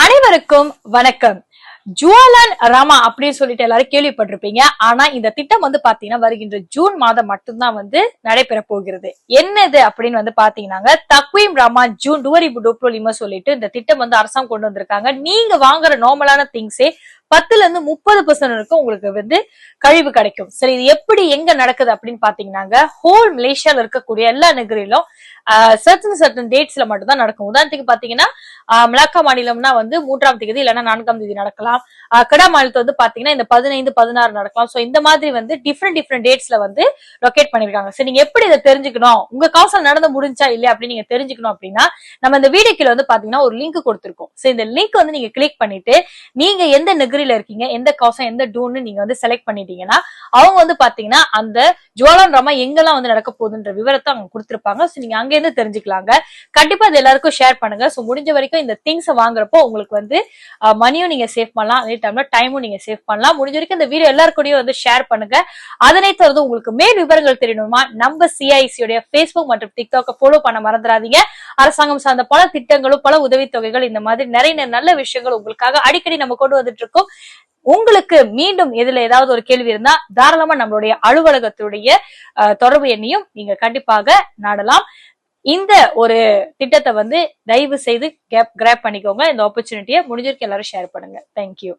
அனைவருக்கும் வணக்கம். ஜுவலன் ராமா அப்படின்னு சொல்லிட்டு எல்லாரும் கேள்விப்பட்டிருப்பீங்க. ஆனா இந்த திட்டம் பாத்தீங்கன்னா வருகின்ற ஜூன் மாதம் மட்டும்தான் நடைபெற போகிறது. என்னது அப்படின்னு பாத்தீங்கன்னா தக்வீம் ராமா ஜூன் டூவரி சொல்லிட்டு இந்த திட்டம் அரசாங்கம் கொண்டு வந்திருக்காங்க. நீங்க வாங்குற நார்மலான திங்ஸே 10% உங்களுக்கு கழிவு கிடைக்கும். சரி, இது எப்படி எங்க நடக்குது அப்படின்னு பாத்தீங்கன்னா ஹோல் மலேசியால இருக்கக்கூடிய எல்லா நகரிலும் சர்டன் டேட்ஸ்ல மட்டும் தான் நடக்கும். உதாரணத்துக்கு பாத்தீங்கன்னா மலாக்கா மாநிலம்னா 3ஆம் தேதி இல்லைன்னா 4ஆம் தேதி நடக்கலாம். கடா மாநிலத்தை பாத்தீங்கன்னா இந்த 15, 16 நடக்கலாம். சோ இந்த மாதிரி டிஃப்ரெண்ட் டேட்ஸ்ல லொகேட் பண்ணிருக்காங்க. சரி, நீங்க எப்படி இதை தெரிஞ்சுக்கணும், உங்க காசல் நடந்து முடிஞ்சா இல்லையா அப்படின்னு நீங்க தெரிஞ்சுக்கணும் அப்படின்னா நம்ம இந்த வீடியோ கீழ பாத்தீங்கன்னா ஒரு லிங்க் கொடுத்திருக்கோம். சோ இந்த லிங்க் நீங்க கிளிக் பண்ணிட்டு நீங்க எந்த நகரில இருக்கீங்க, எந்த காசம் எந்த டூன்னு நீங்க செலக்ட் பண்ணிட்டீங்கன்னா அவங்க பாத்தீங்கன்னா அந்த ஜுவலன் ராமா எங்கெல்லாம் நடக்க போகுதுன்ற விவரத்தை அவங்க கொடுத்திருப்பாங்க. சோ நீங்க அங்க இருந்து தெரிஞ்சுக்கலாங்க. கண்டிப்பா இது எல்லாருக்கும் ஷேர் பண்ணுங்க. சோ முடிஞ்ச வரைக்கும் இந்த திங்ஸ் வாங்குறப்போ உங்களுக்கு மணியும் நீங்க சேவ் பண்ணலாம், அதே டைம்ல டைமும் நீங்க சேவ் பண்ணலாம். முடிஞ்ச வரைக்கும் இந்த வீடியோ எல்லாருக்கூடயும் ஷேர் பண்ணுங்க. அதனை தொடர்ந்து உங்களுக்கு மேல் விவரங்கள் தெரியணுமா, நம்ம CIC உடைய Facebook மற்றும் TikTok ஃபாலோ பண்ண மறந்துடாதீங்க. அரசாங்கம் சார்ந்த பல திட்டங்களும் பல உதவித்தொகைகள் இந்த மாதிரி நிறைய நல்ல விஷயங்கள் உங்களுக்காக அடிக்கடி நம்ம கொண்டு வந்துட்டு இருக்கோம். உங்களுக்கு மீண்டும் இதுல ஏதாவது ஒரு கேள்வி இருந்தா தாராளமா நம்மளுடைய அலுவலகத்துடைய தொடர்பு எண்ணையும் நீங்க கண்டிப்பாக நாடலாம். இந்த ஒரு திட்டத்தை தயவு செய்து கிராப் பண்ணிக்கோங்க. இந்த ஆப்பர்ச்சுனிட்டியை முடிஞ்சிருக்கு எல்லாரும் ஷேர் பண்ணுங்க. தேங்க்யூ.